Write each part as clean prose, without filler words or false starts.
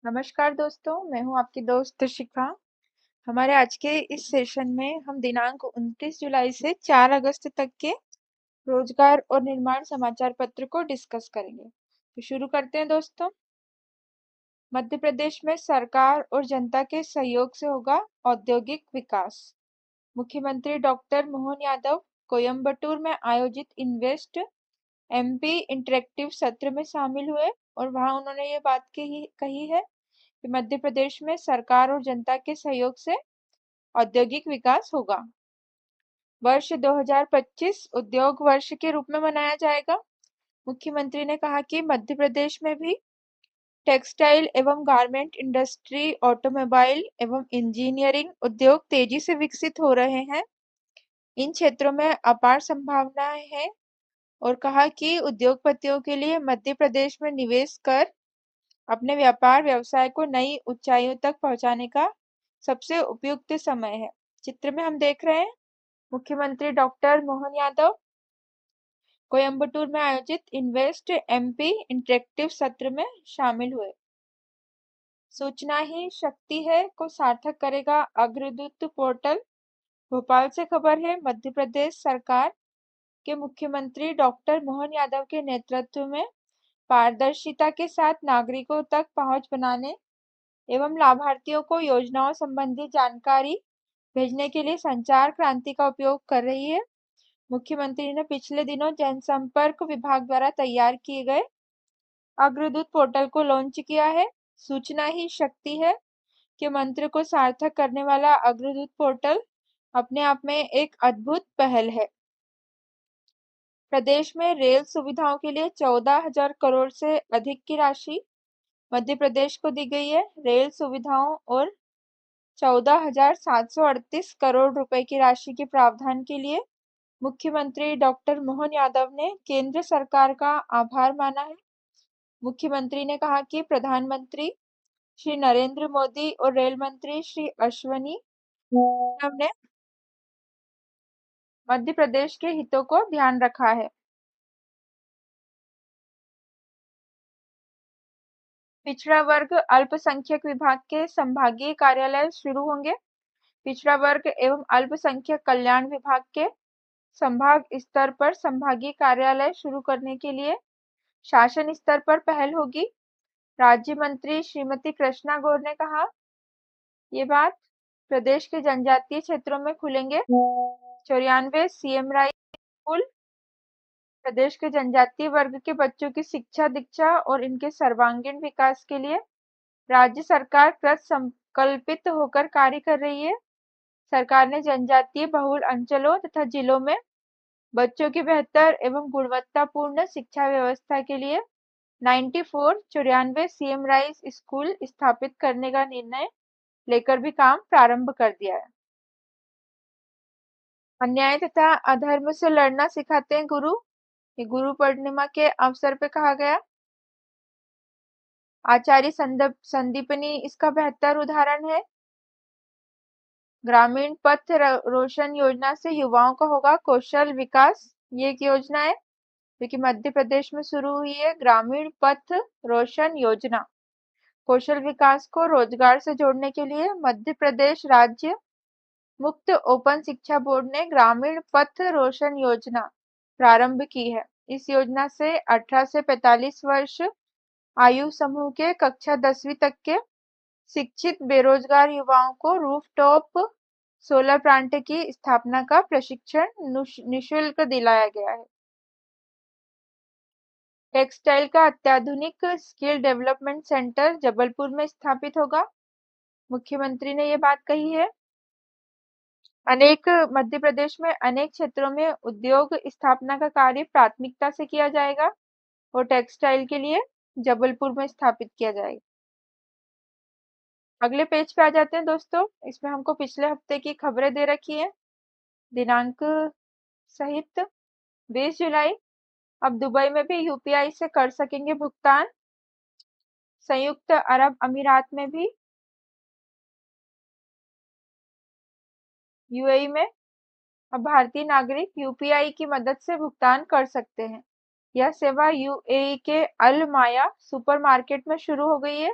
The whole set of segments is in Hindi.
नमस्कार दोस्तों, मैं हूं आपकी दोस्त शिखा। हमारे आज के इस सेशन में हम दिनांक 29 जुलाई से 4 अगस्त तक के रोजगार और निर्माण समाचार पत्र को डिस्कस करेंगे। तो शुरू करते हैं दोस्तों। मध्य प्रदेश में सरकार और जनता के सहयोग से होगा औद्योगिक विकास। मुख्यमंत्री डॉक्टर मोहन यादव कोयम्बटूर में आयोजित इन्वेस्ट एमपी इंटरेक्टिव सत्र में शामिल हुए और वहां उन्होंने ये बात कही है कि मध्य प्रदेश में सरकार और जनता के सहयोग से औद्योगिक विकास होगा। वर्ष 2025 उद्योग वर्ष के रूप में मनाया जाएगा। मुख्यमंत्री ने कहा कि मध्य प्रदेश में भी टेक्सटाइल एवं गारमेंट इंडस्ट्री, ऑटोमोबाइल एवं इंजीनियरिंग उद्योग तेजी से विकसित हो रहे हैं। इन क्षेत्रों में अपार संभावनाएं हैं और कहा कि उद्योगपतियों के लिए मध्य प्रदेश में निवेश कर अपने व्यापार व्यवसाय को नई ऊंचाइयों तक पहुंचाने का सबसे उपयुक्त समय है। चित्र में हम देख रहे हैं मुख्यमंत्री डॉक्टर मोहन यादव कोयम्बटूर में आयोजित इन्वेस्ट एमपी इंटरेक्टिव सत्र में शामिल हुए। सूचना ही शक्ति है को सार्थक करेगा अग्रदूत पोर्टल। भोपाल से खबर है, मध्य प्रदेश सरकार के मुख्यमंत्री डॉक्टर मोहन यादव के नेतृत्व में पारदर्शिता के साथ नागरिकों तक पहुंच बनाने एवं लाभार्थियों को योजनाओं संबंधी जानकारी भेजने के लिए संचार क्रांति का उपयोग कर रही है। मुख्यमंत्री ने पिछले दिनों जनसंपर्क विभाग द्वारा तैयार किए गए अग्रदूत पोर्टल को लॉन्च किया है। सूचना ही शक्ति है के मंत्र को सार्थक करने वाला अग्रदूत पोर्टल अपने आप में एक अद्भुत पहल है। प्रदेश में रेल सुविधाओं के लिए 14,000 करोड़ से अधिक की राशि मध्य प्रदेश को दी गई है। रेल सुविधाओं और 14,738 करोड़ रुपए की राशि के प्रावधान के लिए मुख्यमंत्री डॉक्टर मोहन यादव ने केंद्र सरकार का आभार माना है। मुख्यमंत्री ने कहा कि प्रधानमंत्री श्री नरेंद्र मोदी और रेल मंत्री श्री अश्वनी वैष्णव ने मध्य प्रदेश के हितों को ध्यान रखा है। पिछड़ा वर्ग अल्पसंख्यक विभाग के संभागीय कार्यालय शुरू होंगे। पिछड़ा वर्ग एवं अल्पसंख्यक कल्याण विभाग के संभाग स्तर पर संभागीय कार्यालय शुरू करने के लिए शासन स्तर पर पहल होगी। राज्य मंत्री श्रीमती कृष्णा गौर ने कहा ये बात। प्रदेश के जनजातीय क्षेत्रों में खुलेंगे 94 सीएम राइस स्कूल। प्रदेश के जनजातीय वर्ग के बच्चों की शिक्षा दीक्षा और इनके सर्वांगीण विकास के लिए राज्य सरकार कृत संकल्पित होकर कार्य कर रही है। सरकार ने जनजातीय बहुल अंचलों तथा जिलों में बच्चों की बेहतर एवं गुणवत्तापूर्ण शिक्षा व्यवस्था के लिए 94 सीएम राइस स्कूल स्थापित करने का निर्णय लेकर भी काम प्रारंभ कर दिया है। अन्याय तथा अधर्म से लड़ना सिखाते हैं गुरु। ये गुरु पूर्णिमा के अवसर पे कहा गया। आचार्य संदीपनी इसका बेहतर उदाहरण है। ग्रामीण पथ रोशन योजना से युवाओं का होगा कौशल विकास। ये एक योजना है जो कि मध्य प्रदेश में शुरू हुई है। ग्रामीण पथ रोशन योजना कौशल विकास को रोजगार से जोड़ने के लिए मध्य प्रदेश राज्य मुक्त ओपन शिक्षा बोर्ड ने ग्रामीण पथ रोशन योजना प्रारंभ की है। इस योजना से 18 से 45 वर्ष आयु समूह के कक्षा 10वीं तक के शिक्षित बेरोजगार युवाओं को रूफटॉप सोलर प्लांट की स्थापना का प्रशिक्षण निशुल्क दिलाया गया है। टेक्सटाइल का अत्याधुनिक स्किल डेवलपमेंट सेंटर जबलपुर में स्थापित होगा। मुख्यमंत्री ने ये बात कही है। मध्य प्रदेश में अनेक क्षेत्रों में उद्योग स्थापना का कार्य प्राथमिकता से किया जाएगा और टेक्सटाइल के लिए जबलपुर में स्थापित किया जाएगा। अगले पेज पे आ जाते हैं दोस्तों। इसमें हमको पिछले हफ्ते की खबरें दे रखी है दिनांक सहित। 20 जुलाई अब दुबई में भी यूपीआई से कर सकेंगे भुगतान। संयुक्त अरब अमीरात में भी यूएई में अब भारतीय नागरिक यूपीआई की मदद से भुगतान कर सकते हैं। यह सेवा यूएई के अल माया सुपरमार्केट में शुरू हो गई है।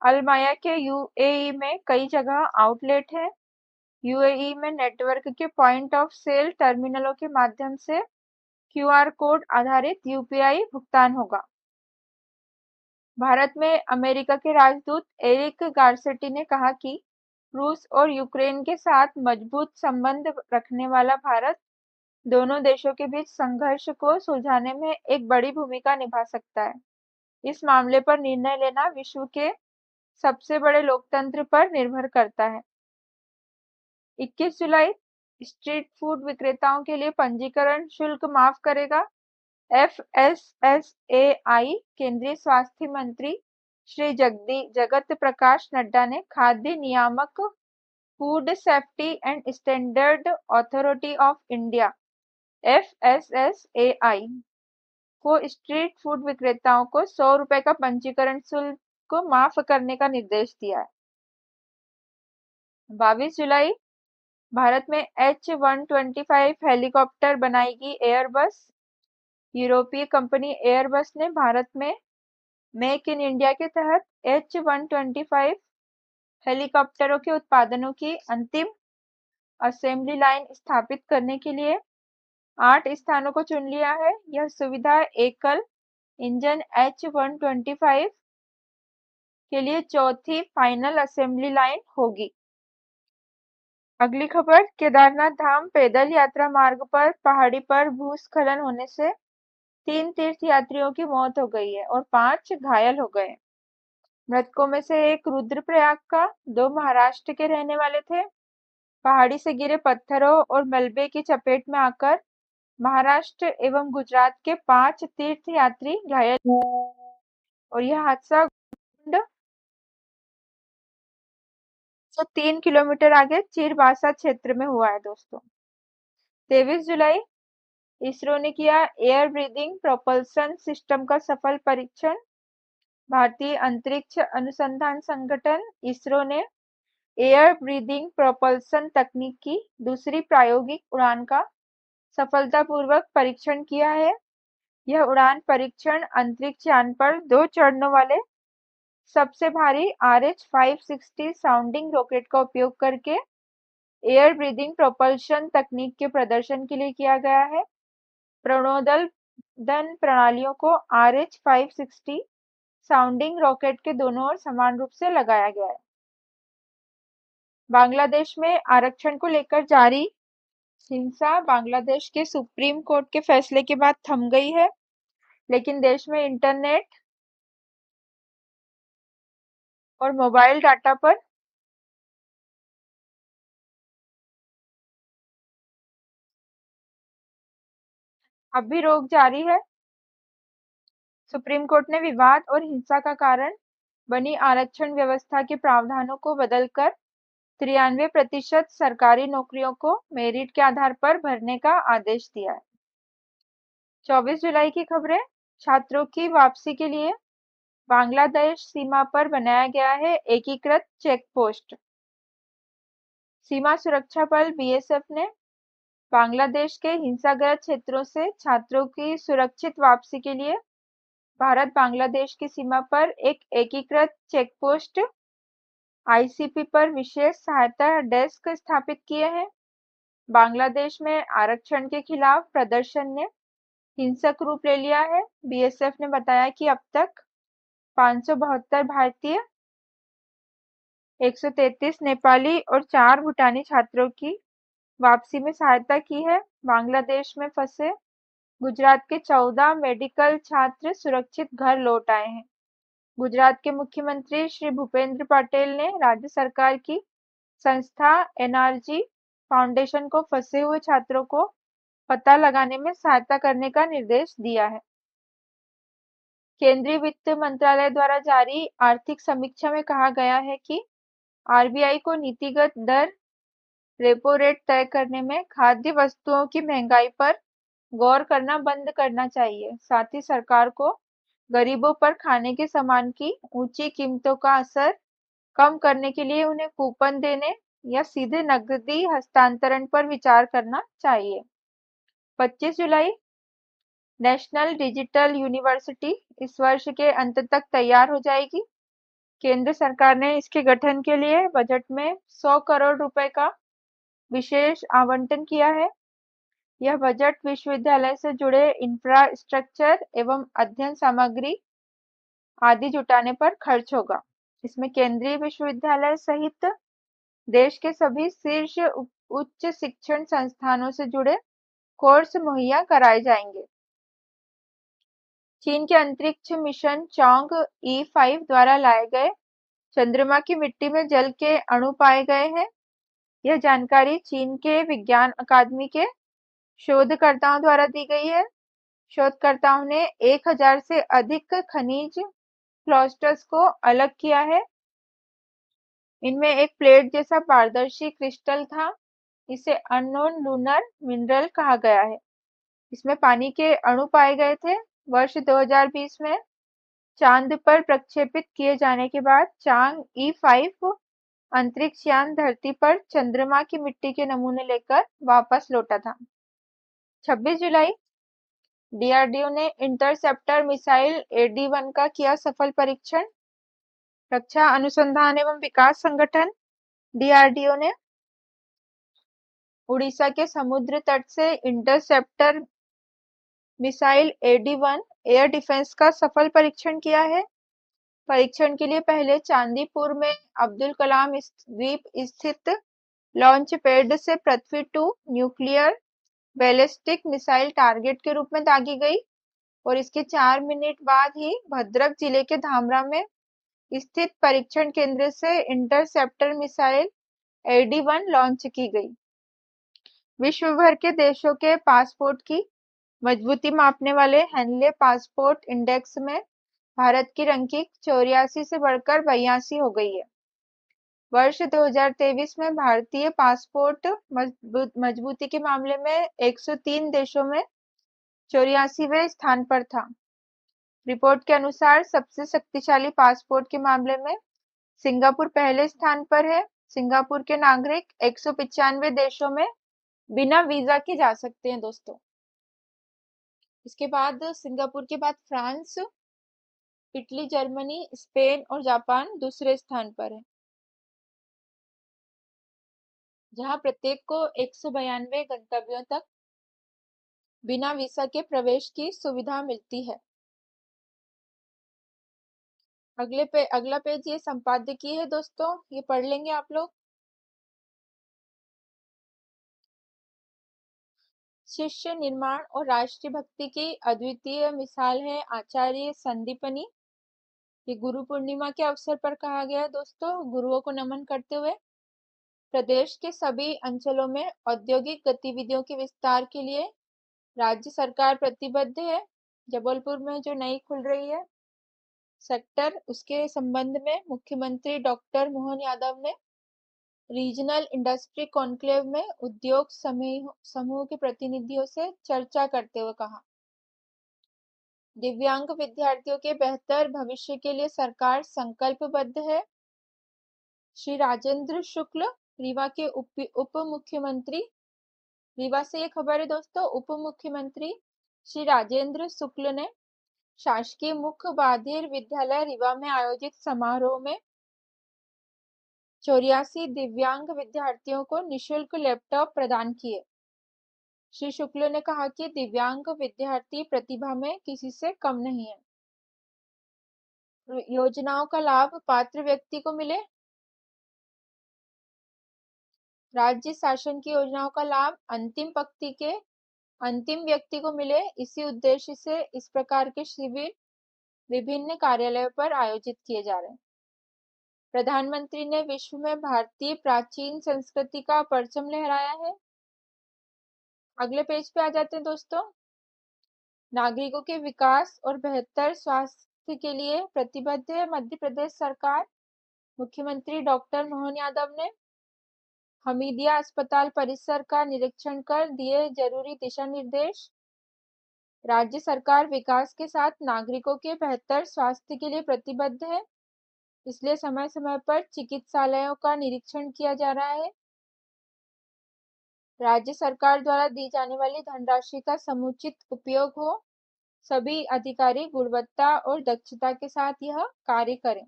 अलमाया के यूएई में कई जगह आउटलेट है। यूएई में नेटवर्क के पॉइंट ऑफ सेल टर्मिनलों के माध्यम से क्यूआर कोड आधारित यूपीआई भुगतान होगा। भारत में अमेरिका के राजदूत एरिक गारसेटी ने कहा कि रूस और यूक्रेन के साथ मजबूत संबंध रखने वाला भारत दोनों देशों के बीच संघर्ष को सुलझाने में एक बड़ी भूमिका निभा सकता है। इस मामले पर निर्णय लेना विश्व के सबसे बड़े लोकतंत्र पर निर्भर करता है। 21 जुलाई स्ट्रीट फूड विक्रेताओं के लिए पंजीकरण शुल्क माफ करेगा। एफएसएसएआई केंद्रीय स्वास्थ्य मंत्री श्री जगत प्रकाश नड्डा ने खाद्य नियामक food safety and standard authority of India FSSAI को स्ट्रीट फूड विक्रेताओं को 100 रुपए का पंजीकरण शुल्क को माफ करने का निर्देश दिया है। 22 जुलाई भारत में H125 हेलीकॉप्टर बनाएगी एयरबस। यूरोपीय कंपनी एयरबस ने भारत में मेक इन इंडिया के तहत H125 हेलीकॉप्टरों के उत्पादनों की अंतिम असेंबली लाइन स्थापित करने के लिए 8 स्थानों को चुन लिया है। यह सुविधा एकल इंजन H125 के लिए चौथी फाइनल असेंबली लाइन होगी। अगली खबर, केदारनाथ धाम पैदल यात्रा मार्ग पर पहाड़ी पर भूस्खलन होने से 3 तीर्थयात्रियों की मौत हो गई है और 5 घायल हो गए। मृतकों में से एक रुद्रप्रयाग का, 2 महाराष्ट्र के रहने वाले थे। पहाड़ी से गिरे पत्थरों और मलबे की चपेट में आकर महाराष्ट्र एवं गुजरात के 5 तीर्थयात्री घायल और यह हादसा कुंड से 3 किलोमीटर आगे चीरबासा क्षेत्र में हुआ है दोस्तों। 23 जुलाई इसरो ने किया एयर ब्रीदिंग प्रोपल्सन सिस्टम का सफल परीक्षण। भारतीय अंतरिक्ष अनुसंधान संगठन इसरो ने एयर ब्रीदिंग प्रोपल्सन तकनीक की दूसरी प्रायोगिक उड़ान का सफलतापूर्वक परीक्षण किया है। यह उड़ान परीक्षण अंतरिक्ष यान पर 2 चरणों वाले सबसे भारी RH-560 साउंडिंग रॉकेट का उपयोग करके एयर ब्रीदिंग प्रोपल्शन तकनीक के प्रदर्शन के लिए किया गया है। प्रणोदन प्रणालियों को RH-560 साउंडिंग रॉकेट के दोनों ओर समान रूप से लगाया गया है। बांग्लादेश में आरक्षण को लेकर जारी हिंसा बांग्लादेश के सुप्रीम कोर्ट के फैसले के बाद थम गई है, लेकिन देश में इंटरनेट और मोबाइल डाटा पर अब भी रोक जारी है। सुप्रीम कोर्ट ने विवाद और हिंसा का कारण बनी आरक्षण व्यवस्था के प्रावधानों को बदलकर 93% सरकारी नौकरियों को मेरिट के आधार पर भरने का आदेश दिया है। 24 जुलाई की खबरें, छात्रों की वापसी के लिए बांग्लादेश सीमा पर बनाया गया है एकीकृत चेक पोस्ट। सीमा सुरक्षा बल बीएसएफ ने बांग्लादेश के हिंसाग्रस्त क्षेत्रों से छात्रों की सुरक्षित वापसी के लिए भारत बांग्लादेश की सीमा पर एक एकीकृत चेक पोस्ट आईसीपी पर विशेष सहायता डेस्क स्थापित किए हैं। बांग्लादेश में आरक्षण के खिलाफ प्रदर्शन ने हिंसक रूप ले लिया है। बीएसएफ ने बताया कि अब तक 572 भारतीय, 133 नेपाली और 4 भूटानी छात्रों की वापसी में सहायता की है। बांग्लादेश में फंसे गुजरात के 14 मेडिकल छात्र सुरक्षित घर लौट आए हैं। गुजरात के मुख्यमंत्री श्री भूपेंद्र पटेल ने राज्य सरकार की संस्था एनआरजी फाउंडेशन को फंसे हुए छात्रों को पता लगाने में सहायता करने का निर्देश दिया है। केंद्रीय वित्त मंत्रालय द्वारा जारी आर्थिक समीक्षा में कहा गया है कि आरबीआई को नीतिगत दर रेपो रेट तय करने में खाद्य वस्तुओं की महंगाई पर गौर करना बंद करना चाहिए। साथ ही सरकार को गरीबों पर खाने के सामान की ऊंची कीमतों का असर कम करने के लिए उन्हें कूपन देने या सीधे नकदी हस्तांतरण पर विचार करना चाहिए। 25 जुलाई नेशनल डिजिटल यूनिवर्सिटी इस वर्ष के अंत तक तैयार हो जाएगी। केंद्र सरकार ने इसके गठन के लिए बजट में 100 करोड़ रुपए का विशेष आवंटन किया है। यह बजट विश्वविद्यालय से जुड़े इंफ्रास्ट्रक्चर एवं अध्ययन सामग्री आदि जुटाने पर खर्च होगा। इसमें केंद्रीय विश्वविद्यालय सहित देश के सभी शीर्ष उच्च शिक्षण संस्थानों से जुड़े कोर्स मुहैया कराए जाएंगे। चीन के अंतरिक्ष मिशन चांग E5 द्वारा लाए गए चंद्रमा की मिट्टी में जल के अणु पाए गए हैं। यह जानकारी चीन के विज्ञान अकादमी के शोधकर्ताओं द्वारा दी गई है। शोधकर्ताओं ने 1000 से अधिक खनिज क्लस्टर्स को अलग किया है। इनमें एक प्लेट जैसा पारदर्शी क्रिस्टल था। इसे अननोन लूनर मिनरल कहा गया है। इसमें पानी के अणु पाए गए थे। वर्ष 2020 में चांद पर प्रक्षेपित किए जाने के बाद चांग E5 अंतरिक्ष यान धरती पर चंद्रमा की मिट्टी के नमूने लेकर वापस लौटा था। 26 जुलाई डीआरडीओ ने इंटरसेप्टर मिसाइल AD-1 का किया सफल परीक्षण। रक्षा अनुसंधान एवं विकास संगठन डीआरडीओ ने उड़ीसा के समुद्र तट से interceptor missile AD-1 air defence का सफल परीक्षण किया है। परीक्षण के लिए पहले चांदीपुर में अब्दुल कलाम द्वीप स्थित लॉन्च पैड से पृथ्वी 2 न्यूक्लियर बैलिस्टिक मिसाइल टारगेट के रूप में दागी गई और इसके 4 मिनट बाद ही भद्रक जिले के धामरा में स्थित परीक्षण केंद्र से इंटरसेप्टर मिसाइल AD-1 लॉन्च की गई। विश्व भर के देशों के पासपोर्ट की मजबूती मापने वाले हेनले पासपोर्ट इंडेक्स में भारत की रैंकिंग 84 से बढ़कर 82 हो गई है। वर्ष 2023 में भारतीय पासपोर्ट मजबूती के मामले में 103 देशों में 84वें स्थान पर था। रिपोर्ट के अनुसार सबसे शक्तिशाली पासपोर्ट के मामले में सिंगापुर पहले स्थान पर है। सिंगापुर के नागरिक 195 देशों में बिना वीजा के जा सकते हैं दोस्तों। इसके बाद सिंगापुर के बाद फ्रांस, इटली, जर्मनी, स्पेन और जापान दूसरे स्थान पर है, जहां प्रत्येक को 192 गंतव्यों तक बिना वीजा के प्रवेश की सुविधा मिलती है। अगला पेज ये संपादकीय है दोस्तों, ये पढ़ लेंगे आप लोग। शिष्य निर्माण और राष्ट्रीय भक्ति की अद्वितीय मिसाल है आचार्य संदीपनी। ये गुरु पूर्णिमा के अवसर पर कहा गया है दोस्तों, गुरुओं को नमन करते हुए। प्रदेश के सभी अंचलों में औद्योगिक गतिविधियों के विस्तार के लिए राज्य सरकार प्रतिबद्ध है। जबलपुर में जो नई खुल रही है सेक्टर, उसके संबंध में मुख्यमंत्री डॉक्टर मोहन यादव ने रीजनल इंडस्ट्री कॉन्क्लेव में उद्योग समूह के प्रतिनिधियों से चर्चा करते हुए कहा, दिव्यांग विद्यार्थियों के बेहतर भविष्य के लिए सरकार संकल्पबद्ध है। श्री राजेंद्र शुक्ल, रीवा के उप मुख्यमंत्री, रीवा से ये खबर है दोस्तों, उप मुख्यमंत्री श्री राजेंद्र शुक्ल ने शासकीय मुख्य बधिर विद्यालय रीवा में आयोजित समारोह में 84 दिव्यांग विद्यार्थियों को निःशुल्क लैपटॉप प्रदान किए। श्री शुक्ल ने कहा कि दिव्यांग विद्यार्थी प्रतिभा में किसी से कम नहीं है। योजनाओं का लाभ पात्र व्यक्ति को मिले। राज्य शासन की योजनाओं का लाभ अंतिम पंक्ति के अंतिम व्यक्ति को मिले। इसी उद्देश्य से इस प्रकार के शिविर विभिन्न कार्यालयों पर आयोजित किए जा रहे हैं। प्रधानमंत्री ने विश्व में भारतीय प्राचीन संस्कृति का परचम लहराया है। अगले पेज पे आ जाते हैं दोस्तों। नागरिकों के विकास और बेहतर स्वास्थ्य के लिए प्रतिबद्ध है मध्य प्रदेश सरकार। मुख्यमंत्री डॉक्टर मोहन यादव ने हमीदिया अस्पताल परिसर का निरीक्षण कर दिए जरूरी दिशा निर्देश। राज्य सरकार विकास के साथ नागरिकों के बेहतर स्वास्थ्य के लिए प्रतिबद्ध है, इसलिए समय समय पर चिकित्सालयों का निरीक्षण किया जा रहा है। राज्य सरकार द्वारा दी जाने वाली धनराशि का समुचित उपयोग हो, सभी अधिकारी गुणवत्ता और दक्षता के साथ यह कार्य करें।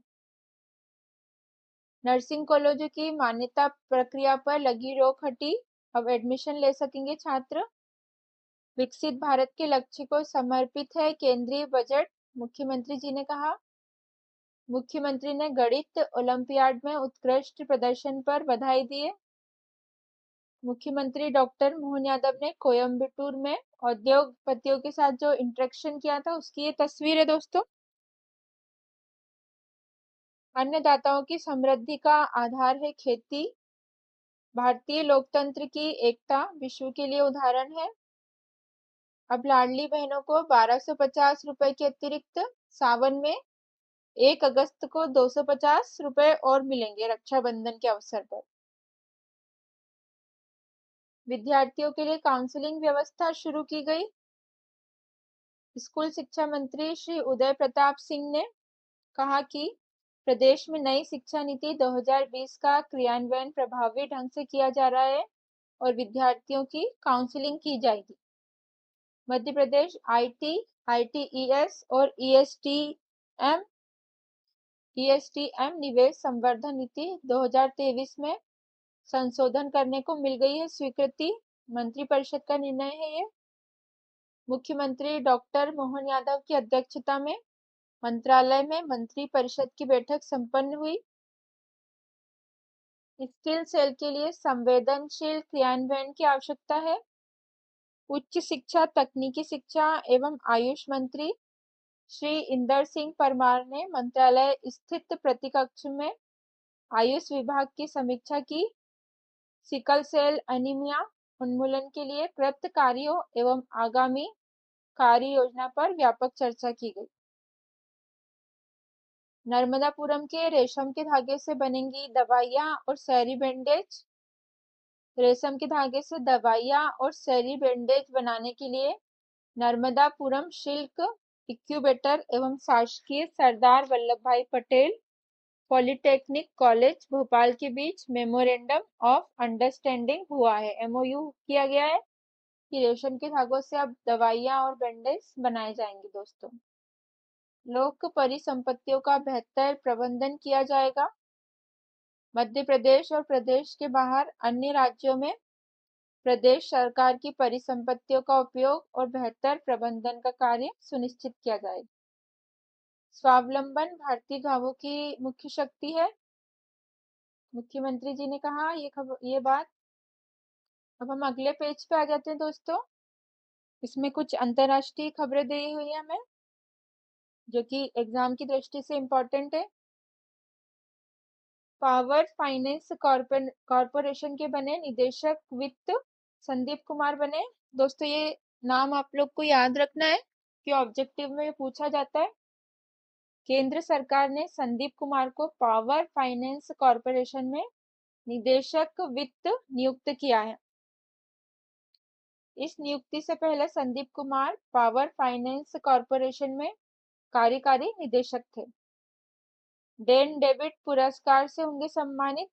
नर्सिंग कॉलेजों की मान्यता प्रक्रिया पर लगी रोक हटी, अब एडमिशन ले सकेंगे छात्र। विकसित भारत के लक्ष्य को समर्पित है केंद्रीय बजट, मुख्यमंत्री जी ने कहा। मुख्यमंत्री ने गणित ओलंपियाड में उत्कृष्ट प्रदर्शन पर बधाई दी। मुख्यमंत्री डॉक्टर मोहन यादव ने कोयम्बटूर में उद्योगपतियों के साथ जो इंटरेक्शन किया था उसकी ये तस्वीर है दोस्तों। अन्नदाताओं की समृद्धि का आधार है खेती। भारतीय लोकतंत्र की एकता विश्व के लिए उदाहरण है। अब लाडली बहनों को 1250 रुपए के अतिरिक्त सावन में 1 अगस्त को 250 रुपए और मिलेंगे रक्षाबंधन के अवसर पर। विद्यार्थियों के लिए काउंसलिंग व्यवस्था शुरू की गई। स्कूल शिक्षा मंत्री श्री उदय प्रताप सिंह ने कहा कि प्रदेश में नई शिक्षा नीति 2020 का क्रियान्वयन प्रभावी ढंग से किया जा रहा है और विद्यार्थियों की काउंसलिंग की जाएगी। मध्य प्रदेश आईटी, आईटीईएस और ईएसटीएम निवेश संवर्धन नीति 2023 में संशोधन करने को मिल गई है स्वीकृति। मंत्रिपरिषद का निर्णय है ये। मुख्यमंत्री डॉक्टर मोहन यादव की अध्यक्षता में मंत्रालय में मंत्री परिषद की बैठक संपन्न हुई। स्किल सेल के लिए संवेदनशील क्रियान्वयन की आवश्यकता है। उच्च शिक्षा, तकनीकी शिक्षा एवं आयुष मंत्री श्री इंदर सिंह परमार ने मंत्रालय स्थित प्रतिकक्ष में आयुष विभाग की समीक्षा की। सिकल सेल एनीमिया उन्मूलन के लिए प्रयुक्त कार्यों एवं आगामी कार्य योजना पर व्यापक चर्चा की गई। नर्मदापुरम के रेशम के धागे से बनेंगी दवाइयां और शहरी बैंडेज। रेशम के धागे से दवाइयां और शहरी बैंडेज बनाने के लिए नर्मदापुरम सिल्क इंक्यूबेटर एवं शासकीय सरदार वल्लभ भाई पटेल पॉलिटेक्निक कॉलेज भोपाल के बीच मेमोरेंडम ऑफ अंडरस्टैंडिंग हुआ है, एमओयू किया गया है कि रेशम के धागों से अब दवाइयां और बैंडेज बनाए जाएंगे दोस्तों। लोक परिसंपत्तियों का बेहतर प्रबंधन किया जाएगा। मध्य प्रदेश और प्रदेश के बाहर अन्य राज्यों में प्रदेश सरकार की परिसंपत्तियों का उपयोग और बेहतर प्रबंधन का कार्य सुनिश्चित किया जाएगा। स्वावलंबन भारतीय गांवों की मुख्य शक्ति है, मुख्यमंत्री जी ने कहा ये बात। अब हम अगले पेज पे आ जाते हैं दोस्तों। इसमें कुछ अंतरराष्ट्रीय खबरें दी हुई है हमें जो कि एग्जाम की दृष्टि से इम्पोर्टेंट है। पावर फाइनेंस कॉर्पोरेशन के बने निदेशक वित्त संदीप कुमार बने। दोस्तों ये नाम आप लोग को याद रखना है कि ऑब्जेक्टिव में पूछा जाता है। केंद्र सरकार ने संदीप कुमार को पावर फाइनेंस कॉर्पोरेशन में निदेशक वित्त नियुक्त किया है। इस नियुक्ति से पहले Sandeep Kumar power finance corporation में कार्यकारी निदेशक थे। डेन डेविड पुरस्कार से होंगे सम्मानित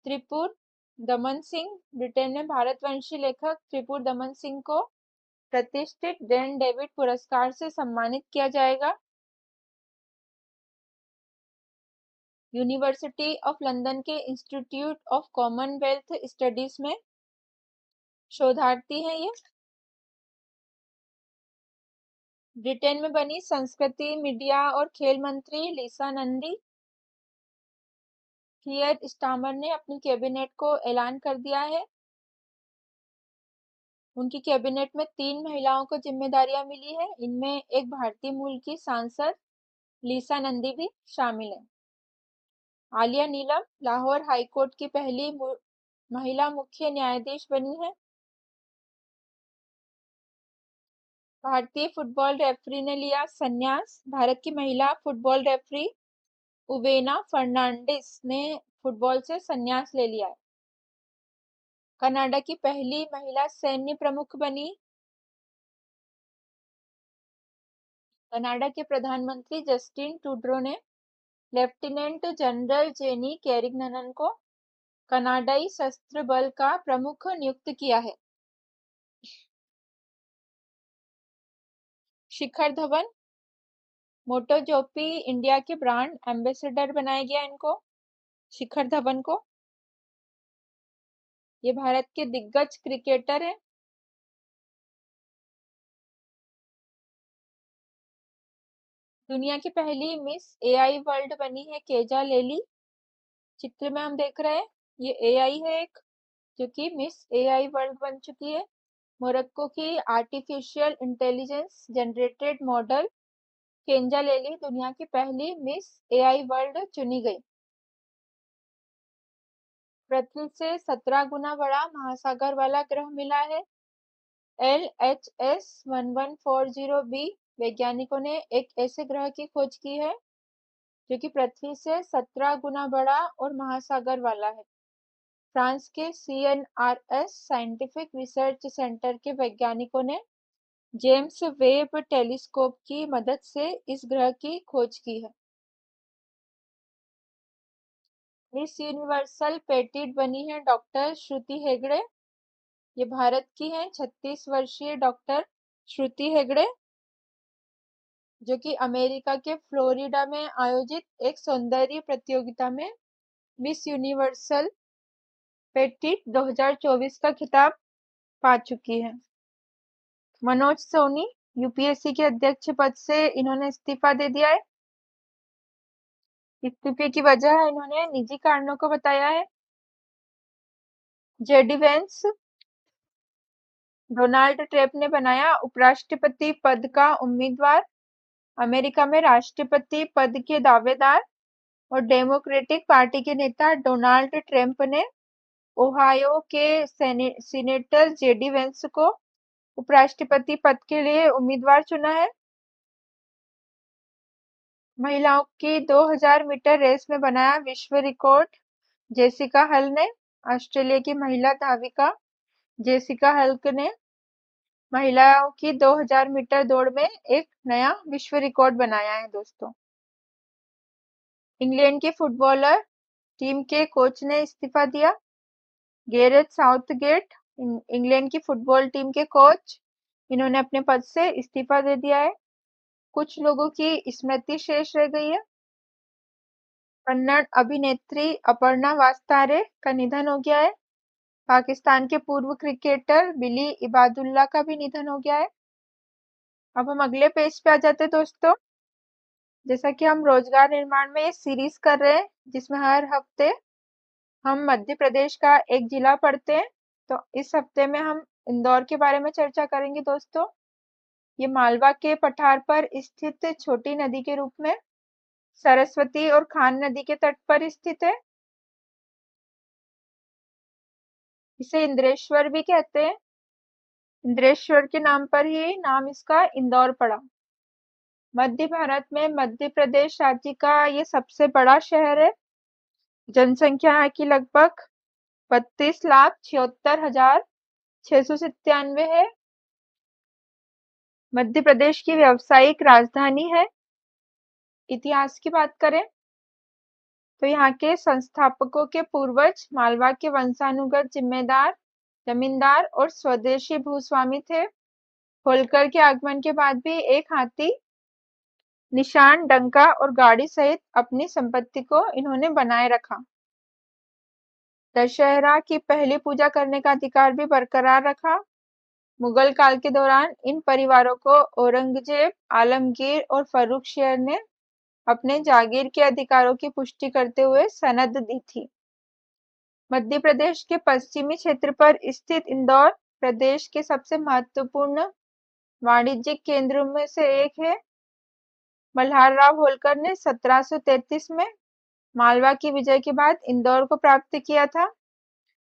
त्रिपुर दमन सिंह। ब्रिटेन में भारतवंशी लेखक त्रिपुर दमन सिंह को प्रतिष्ठित डेन डेविड पुरस्कार से सम्मानित किया जाएगा। यूनिवर्सिटी ऑफ लंदन के इंस्टीट्यूट ऑफ कॉमनवेल्थ स्टडीज में शोधार्थी है ये। ब्रिटेन में बनी संस्कृति, मीडिया और खेल मंत्री लिसा नंदी कियर स्टामर ने अपनी कैबिनेट को ऐलान कर दिया है। उनकी कैबिनेट में 3 महिलाओं को जिम्मेदारियां मिली है। इनमें एक भारतीय मूल की सांसद लिसा नंदी भी शामिल है। आलिया नीलम लाहौर हाईकोर्ट की पहली महिला मुख्य न्यायाधीश बनी है। भारतीय फुटबॉल रेफरी ने लिया संन्यास। भारत की महिला फुटबॉल रेफरी उवेना फर्नांडिस ने फुटबॉल से संन्यास ले लिया है। कनाडा की पहली महिला सैन्य प्रमुख बनी। कनाडा के प्रधानमंत्री जस्टिन ट्रूडो ने लेफ्टिनेंट जनरल जेनी कैरिगनन को कनाडाई सशस्त्र बल का प्रमुख नियुक्त किया है। शिखर धवन मोटोजोपी इंडिया के ब्रांड एम्बेसडर बनाया गया इनको। शिखर धवन को। ये भारत के दिग्गज क्रिकेटर हैं। दुनिया की पहली मिस एआई वर्ल्ड बनी है केजा लेली। चित्र में हम देख रहे हैं, ये एआई है एक, जो कि मिस एआई वर्ल्ड बन चुकी है। मोरक्को की आर्टिफिशियल इंटेलिजेंस जनरेटेड मॉडल केंजा लेली दुनिया की पहली मिस एआई वर्ल्ड चुनी गई। पृथ्वी से 17 गुना बड़ा महासागर वाला ग्रह मिला है। LHS 1140b वैज्ञानिकों ने एक ऐसे ग्रह की खोज की है जो कि पृथ्वी से 17 गुना बड़ा और महासागर वाला है। फ्रांस के CNRS साइंटिफिक रिसर्च सेंटर के वैज्ञानिकों ने जेम्स वेब टेलीस्कोप की मदद से इस ग्रह की खोज की है। मिस यूनिवर्सल पेटिट बनी है डॉक्टर श्रुति हेगड़े। ये भारत की है 36 वर्षीय डॉक्टर श्रुति हेगड़े, जो कि अमेरिका के फ्लोरिडा में आयोजित एक सौंदर्य प्रतियोगिता में मिस यूनिवर्सल पेटिट 2024 का खिताब पा चुकी है। मनोज सोनी यूपीएससी के अध्यक्ष पद से इन्होंने इस्तीफा दे दिया है। इस्तीफे की वजह है इन्होंने निजी कारणों को बताया है। जेडी वेंस डोनाल्ड ट्रंप ने बनाया उपराष्ट्रपति पद का उम्मीदवार। अमेरिका में राष्ट्रपति पद के दावेदार और डेमोक्रेटिक पार्टी के नेता डोनाल्ड ट्रंप ने ओहायो के सीनेटर जेडी वेंस को उपराष्ट्रपति पद के लिए उम्मीदवार चुना है। महिलाओं की 2000 मीटर रेस में बनाया विश्व रिकॉर्ड जेसिका हल ने। ऑस्ट्रेलिया की महिला धाविका जेसिका हल्क ने महिलाओं की 2000 मीटर दौड़ में एक नया विश्व रिकॉर्ड बनाया है दोस्तों। इंग्लैंड के फुटबॉलर टीम के कोच ने इस्तीफा दिया। गैरेथ साउथगेट इंग्लैंड की फुटबॉल टीम के कोच, इन्होंने अपने पद से इस्तीफा दे दिया है। कुछ लोगों की स्मृति शेष रह गई है। कन्नड़ अभिनेत्री अपर्णा वास्तारे का निधन हो गया है। पाकिस्तान के पूर्व क्रिकेटर बिली इबादुल्ला का भी निधन हो गया है। अब हम अगले पेज पे आ जाते हैं दोस्तों। जैसा कि हम रोजगार निर्माण में ये सीरीज कर रहे हैं, जिसमें हर हफ्ते हम मध्य प्रदेश का एक जिला पढ़ते हैं, तो इस हफ्ते में हम इंदौर के बारे में चर्चा करेंगे दोस्तों। ये मालवा के पठार पर स्थित छोटी नदी के रूप में सरस्वती और खान नदी के तट पर स्थित है। इसे इंद्रेश्वर भी कहते हैं। इंद्रेश्वर के नाम पर ही नाम इसका इंदौर पड़ा। मध्य भारत में मध्य प्रदेश राज्य का ये सबसे बड़ा शहर है। जनसंख्या की लगभग 32,76,697 है। मध्य प्रदेश की व्यावसायिक राजधानी है। इतिहास की बात करें तो यहाँ के संस्थापकों के पूर्वज मालवा के वंशानुगत जमींदार और स्वदेशी भूस्वामी थे। होलकर के आगमन के बाद भी एक हाथी, निशान, डंका और गाड़ी सहित अपनी संपत्ति को इन्होंने बनाए रखा। दशहरा की पहली पूजा करने का अधिकार भी बरकरार रखा। मुगल काल के दौरान इन परिवारों को औरंगजेब, आलमगीर और फर्रुखशहर ने अपने जागीर के अधिकारों की पुष्टि करते हुए सनद दी थी। मध्य प्रदेश के पश्चिमी क्षेत्र पर स्थित इंदौर प्रदेश के सबसे महत्वपूर्ण वाणिज्यिक केंद्रों में से एक है। मल्हारराव होलकर ने 1733 में मालवा की विजय के बाद इंदौर को प्राप्त किया था।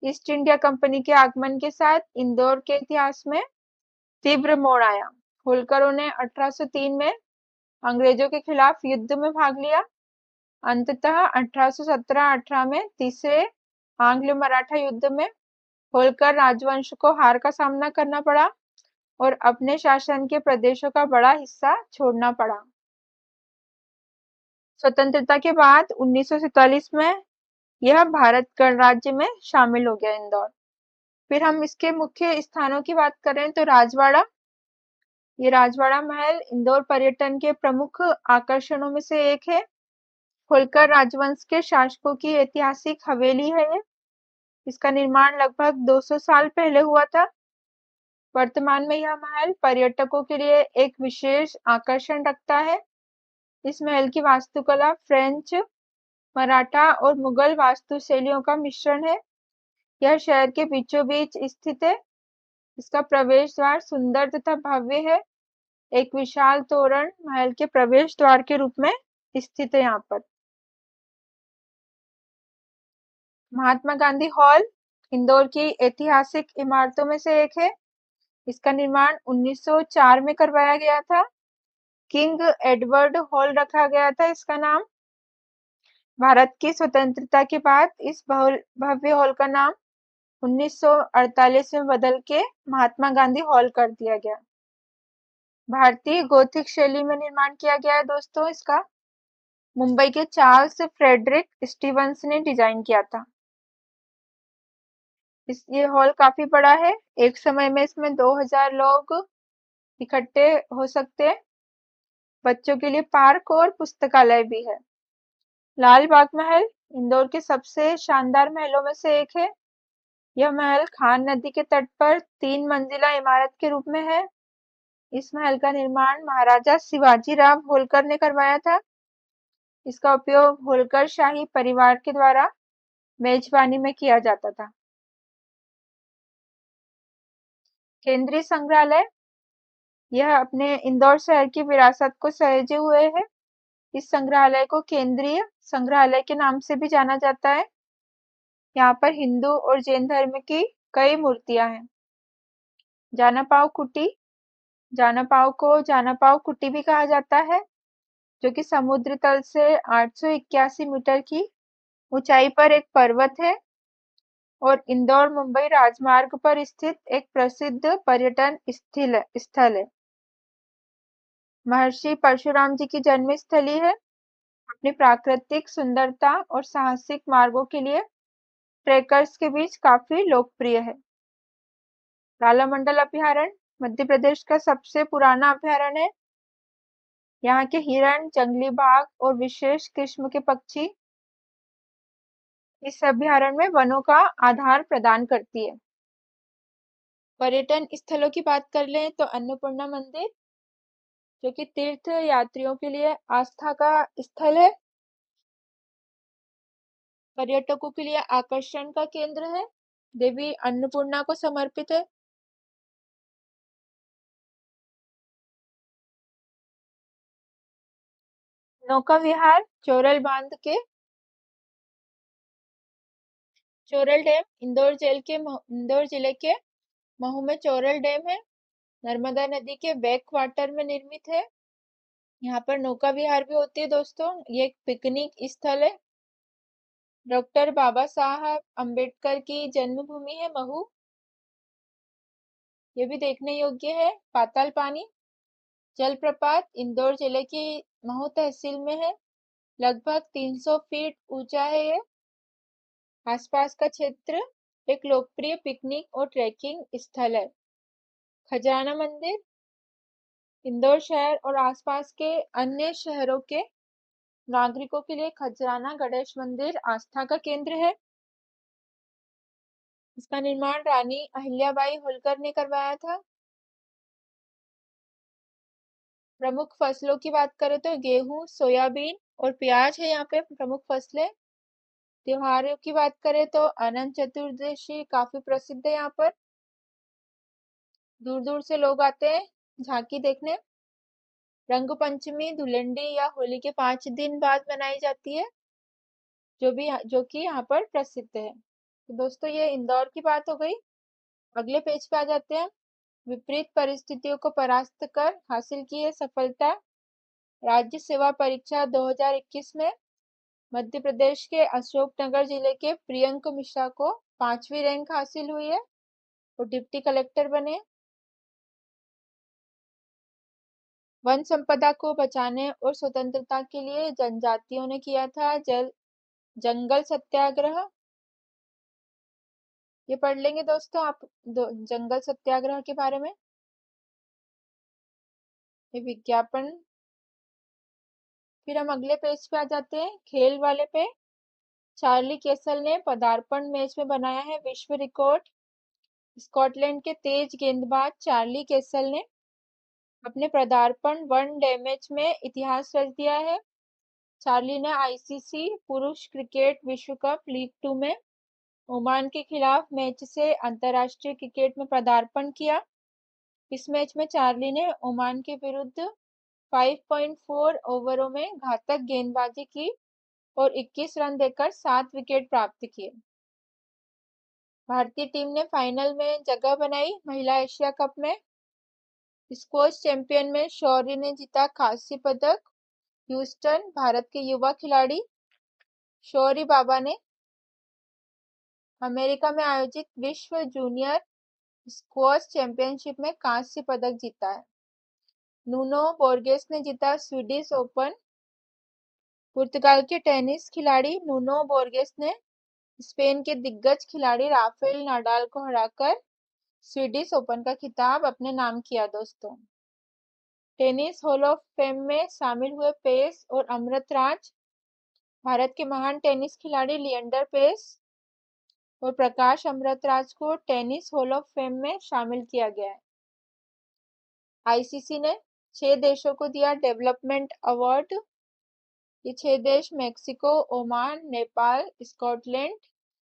ईस्ट इंडिया कंपनी के आगमन के साथ इंदौर के इतिहास में तीव्र मोड़ आया। होलकरों ने 1803 में अंग्रेजों के खिलाफ युद्ध में भाग लिया। अंततः 1817-18 में तीसरे आंग्ल मराठा युद्ध में होलकर राजवंश को हार का सामना करना पड़ा और अपने शासन के प्रदेशों का बड़ा हिस्सा छोड़ना पड़ा। स्वतंत्रता के बाद 1947 में यह भारत गणराज्य में शामिल हो गया इंदौर। फिर हम इसके मुख्य स्थानों की बात करें तो राजवाड़ा, ये राजवाड़ा महल इंदौर पर्यटन के प्रमुख आकर्षणों में से एक है। होलकर राजवंश के शासकों की ऐतिहासिक हवेली है ये। इसका निर्माण लगभग 200 साल पहले हुआ था। वर्तमान में यह महल पर्यटकों के लिए एक विशेष आकर्षण रखता है। इस महल की वास्तुकला फ्रेंच, मराठा और मुगल वास्तुशैलियों का मिश्रण है। यह शहर के बीचों बीच स्थित है। इसका प्रवेश द्वार सुंदर तथा भव्य है। एक विशाल तोरण महल के प्रवेश द्वार के रूप में स्थित है यहाँ पर। महात्मा गांधी हॉल इंदौर की ऐतिहासिक इमारतों में से एक है। इसका निर्माण 1904 में करवाया गया था। किंग एडवर्ड हॉल रखा गया था इसका नाम। भारत की स्वतंत्रता के बाद इस भव्य हॉल का नाम 1948 में बदल के महात्मा गांधी हॉल कर दिया गया। भारतीय गोथिक शैली में निर्माण किया गया है दोस्तों इसका। मुंबई के चार्ल्स फ्रेडरिक स्टीवंस ने डिजाइन किया था। ये हॉल काफी बड़ा है। एक समय में इसमें 2000 लोग इकट्ठे हो सकते हैं। बच्चों के लिए पार्क और पुस्तकालय भी है। लाल बाग महल इंदौर के सबसे शानदार महलों में से एक है। यह महल खान नदी के तट पर 3 मंजिला इमारत के रूप में है। इस महल का निर्माण महाराजा शिवाजी राव होलकर ने करवाया था। इसका उपयोग होलकर शाही परिवार के द्वारा मेजबानी में किया जाता था। केंद्रीय संग्रहालय यह अपने इंदौर शहर की विरासत को सहेजे हुए है। इस संग्रहालय को केंद्रीय संग्रहालय के नाम से भी जाना जाता है। यहाँ पर हिंदू और जैन धर्म की कई मूर्तियां हैं। जानापाव कुटी जानापाव को जानापाव कुटी भी कहा जाता है, जो कि समुद्र तल से 881 मीटर की ऊंचाई पर एक पर्वत है और इंदौर मुंबई राजमार्ग पर स्थित एक प्रसिद्ध पर्यटन स्थल है। महर्षि परशुराम जी की जन्म स्थली है। अपनी प्राकृतिक सुंदरता और साहसिक मार्गों के लिए ट्रेकर्स के बीच काफी लोकप्रिय है। कालामंडल अभयारण्य मध्य प्रदेश का सबसे पुराना अभयारण्य है। यहाँ के हिरण, जंगली बाघ और विशेष किस्म के पक्षी इस अभयारण्य में वनों का आधार प्रदान करती है। पर्यटन स्थलों की बात कर लें तो अन्नपूर्णा मंदिर, जो कि तीर्थ यात्रियों के लिए आस्था का स्थल है, पर्यटकों के लिए आकर्षण का केंद्र है, देवी अन्नपूर्णा को समर्पित है। नौका विहार चोरल डैम इंदौर जिले के महू में चोरल डैम है। नर्मदा नदी के बैक वाटर में निर्मित है। यहाँ पर नौका विहार भी होती है दोस्तों। ये एक पिकनिक स्थल है। डॉक्टर बाबा साहब अम्बेडकर की जन्मभूमि है महू। ये भी देखने योग्य है। पाताल पानी जलप्रपात इंदौर जिले की महू तहसील में है। लगभग 300 फीट ऊंचा है ये। आसपास का क्षेत्र एक लोकप्रिय पिकनिक और ट्रैकिंग स्थल है। खजाना मंदिर इंदौर शहर और आसपास के अन्य शहरों के नागरिकों के लिए खजराना गणेश मंदिर आस्था का केंद्र है। इसका निर्माण रानी अहिल्याबाई होलकर ने करवाया था। प्रमुख फसलों की बात करें तो गेहूं, सोयाबीन और प्याज है यहाँ पे प्रमुख फसलें। त्योहारों की बात करें तो अनंत चतुर्दशी काफी प्रसिद्ध है यहाँ पर। दूर दूर से लोग आते हैं झांकी देखने। रंग पंचमी धुलंडी या होली के 5 दिन बाद मनाई जाती है, जो कि यहाँ पर प्रसिद्ध है। तो दोस्तों ये इंदौर की बात हो गई। अगले पेज पे आ जाते हैं। विपरीत परिस्थितियों को परास्त कर हासिल की है सफलता। राज्य सेवा परीक्षा 2021 में मध्य प्रदेश के अशोकनगर जिले के प्रियंक मिश्रा को 5वीं रैंक हासिल हुई है और डिप्टी कलेक्टर बने। वन संपदा को बचाने और स्वतंत्रता के लिए जनजातियों ने किया था जंगल सत्याग्रह। ये पढ़ लेंगे दोस्तों आप जंगल सत्याग्रह के बारे में। ये विज्ञापन फिर हम अगले पेज पे आ जाते हैं, खेल वाले पे। चार्ली कैसल ने पदार्पण मैच में बनाया है विश्व रिकॉर्ड। स्कॉटलैंड के तेज गेंदबाज चार्ली कैसल ने अपने पदार्पण वनडे मैच में इतिहास रच दिया है। चार्ली ने आईसीसी पुरुष क्रिकेट विश्व कप लीग 2 में ओमान के खिलाफ मैच से अंतरराष्ट्रीय क्रिकेट में पदार्पण किया। इस मैच में चार्ली ने ओमान के विरुद्ध 5.4 ओवरों में घातक गेंदबाजी की और 21 रन देकर 7 विकेट प्राप्त किए। भारतीय टीम ने फाइनल में जगह बनाई महिला एशिया कप में। स्क्वैश चैंपियन में शौर्य ने जीता कांस्य पदक। ह्यूस्टन, भारत के युवा खिलाड़ी शौर्य बाबा ने अमेरिका में आयोजित विश्व जूनियर स्क्वैश चैंपियनशिप में कांस्य पदक जीता है। नूनो बोर्गेस ने जीता स्वीडिश ओपन। पुर्तगाल के टेनिस खिलाड़ी नूनो बोर्गेस ने स्पेन के दिग्गज खिलाड़ी राफेल नाडाल को हराकर स्वीडिश ओपन का खिताब अपने नाम किया। दोस्तों, टेनिस हॉल ऑफ फेम में शामिल हुए पेस और अमृत राज। भारत के महान टेनिस खिलाड़ी लिएंडर पेस और प्रकाश अमृत राज को टेनिस हॉल ऑफ फेम में शामिल किया गया है। आईसीसी ने 6 देशों को दिया डेवलपमेंट अवार्ड। ये 6 देश मेक्सिको, ओमान, नेपाल, स्कॉटलैंड,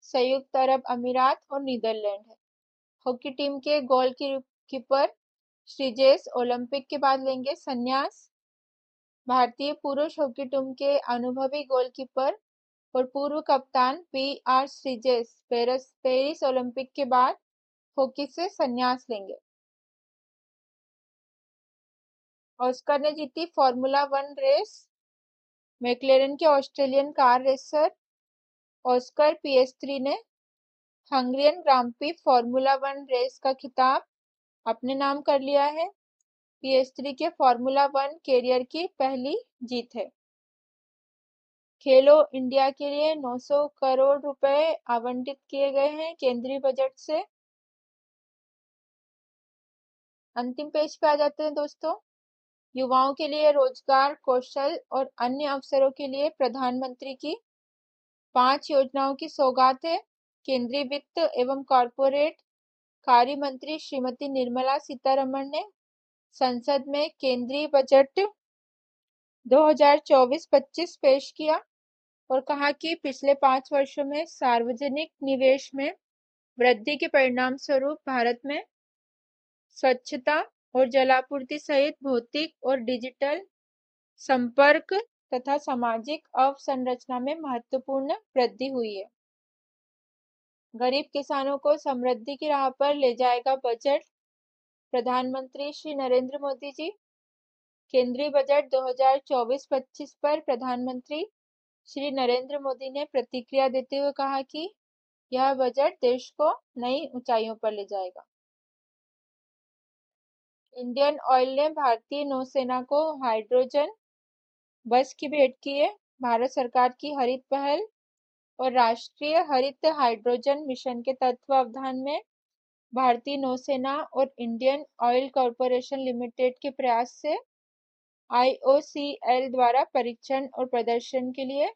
संयुक्त अरब अमीरात और नीदरलैंड है। हॉकी टीम के गोलकीपर श्रीजेश ओलंपिक के बाद लेंगे संन्यास। भारतीय पुरुष हॉकी टीम के अनुभवी गोलकीपर और पूर्व कप्तान पी.आर. श्रीजेश पेरिस ओलंपिक के बाद हॉकी से संन्यास लेंगे। ऑस्कर ने जीती फॉर्मूला 1 रेस। मैक्लेरन के ऑस्ट्रेलियन कार रेसर ऑस्कर पिएस्त्री ने हंगेरियन ग्रां प्री फॉर्मूला 1 रेस का खिताब अपने नाम कर लिया है। पिएस्त्री के फॉर्मूला 1 कैरियर की पहली जीत है। खेलो इंडिया के लिए 900 करोड़ रुपए आवंटित किए गए हैं केंद्रीय बजट से। अंतिम पेज पे आ जाते हैं दोस्तों। युवाओं के लिए रोजगार, कौशल और अन्य अवसरों के लिए प्रधानमंत्री की 5 योजनाओं की सौगात है। केंद्रीय वित्त एवं कॉर्पोरेट कार्य मंत्री श्रीमती निर्मला सीतारमण ने संसद में केंद्रीय बजट 2024-25 पेश किया और कहा कि पिछले 5 वर्षों में सार्वजनिक निवेश में वृद्धि के परिणाम स्वरूप भारत में स्वच्छता और जलापूर्ति सहित भौतिक और डिजिटल संपर्क तथा सामाजिक अवसंरचना में महत्वपूर्ण वृद्धि हुई है। गरीब किसानों को समृद्धि की राह पर ले जाएगा बजट। प्रधानमंत्री श्री नरेंद्र मोदी जी। केंद्रीय बजट 2024-25 पर प्रधानमंत्री श्री नरेंद्र मोदी ने प्रतिक्रिया देते हुए कहा कि यह बजट देश को नई ऊंचाइयों पर ले जाएगा। इंडियन ऑयल ने भारतीय नौसेना को हाइड्रोजन बस की भेंट की है। भारत सरकार की हरित पहल और राष्ट्रीय हरित हाइड्रोजन मिशन के तत्वावधान में भारतीय नौसेना और इंडियन ऑयल कॉरपोरेशन लिमिटेड के प्रयास से आईओसीएल द्वारा परीक्षण और प्रदर्शन के लिए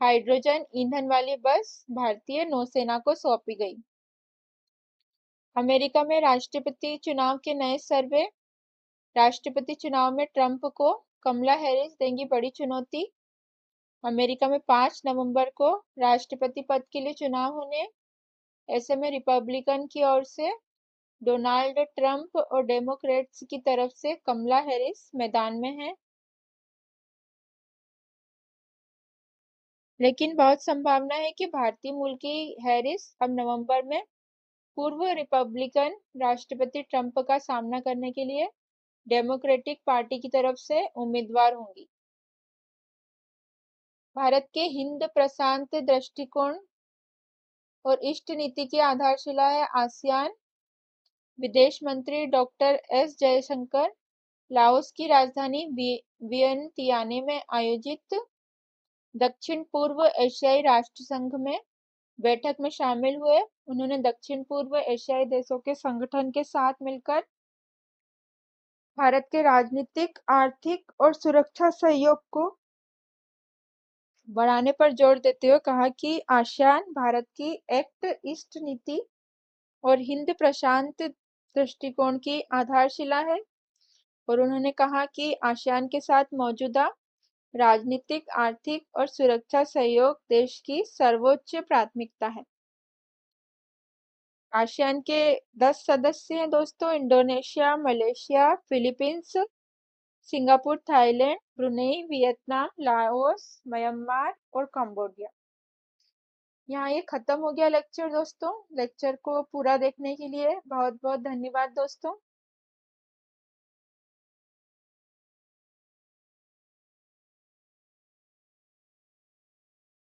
हाइड्रोजन ईंधन वाली बस भारतीय नौसेना को सौंपी गई। अमेरिका में राष्ट्रपति चुनाव के नए सर्वे। राष्ट्रपति चुनाव में ट्रंप को कमला हैरिस देंगी बड़ी चुनौती। अमेरिका में 5 नवंबर को राष्ट्रपति पद के लिए चुनाव होने। ऐसे में रिपब्लिकन की ओर से डोनाल्ड ट्रंप और डेमोक्रेट्स की तरफ से कमला हैरिस मैदान में हैं। लेकिन बहुत संभावना है कि भारतीय मूल की हैरिस अब नवंबर में पूर्व रिपब्लिकन राष्ट्रपति ट्रंप का सामना करने के लिए डेमोक्रेटिक पार्टी की तरफ से उम्मीदवार होंगी। भारत के हिंद प्रशांत दृष्टिकोण और इष्ट नीति की आधारशिला है आसियान। विदेश मंत्री डॉक्टर एस जयशंकर लाओस की राजधानी वियंतियाने में आयोजित दक्षिण पूर्व एशियाई राष्ट्र संघ में बैठक में शामिल हुए। उन्होंने दक्षिण पूर्व एशियाई देशों के संगठन के साथ मिलकर भारत के राजनीतिक, आर्थिक और सुरक्षा सहयोग को बढ़ाने पर जोर देते हुए कहा कि आसियान भारत की एक्ट ईस्ट नीति और हिंद प्रशांत दृष्टिकोण की आधारशिला है। और उन्होंने कहा कि आसियान के साथ मौजूदा राजनीतिक, आर्थिक और सुरक्षा सहयोग देश की सर्वोच्च प्राथमिकता है। आसियान के 10 सदस्य हैं दोस्तों: Indonesia, Malaysia, Philippines, Singapore, Thailand, Brunei, Vietnam, Laos, Myanmar और कंबोडिया। यहाँ ये खत्म हो गया लेक्चर दोस्तों। लेक्चर को पूरा देखने के लिए बहुत बहुत धन्यवाद दोस्तों।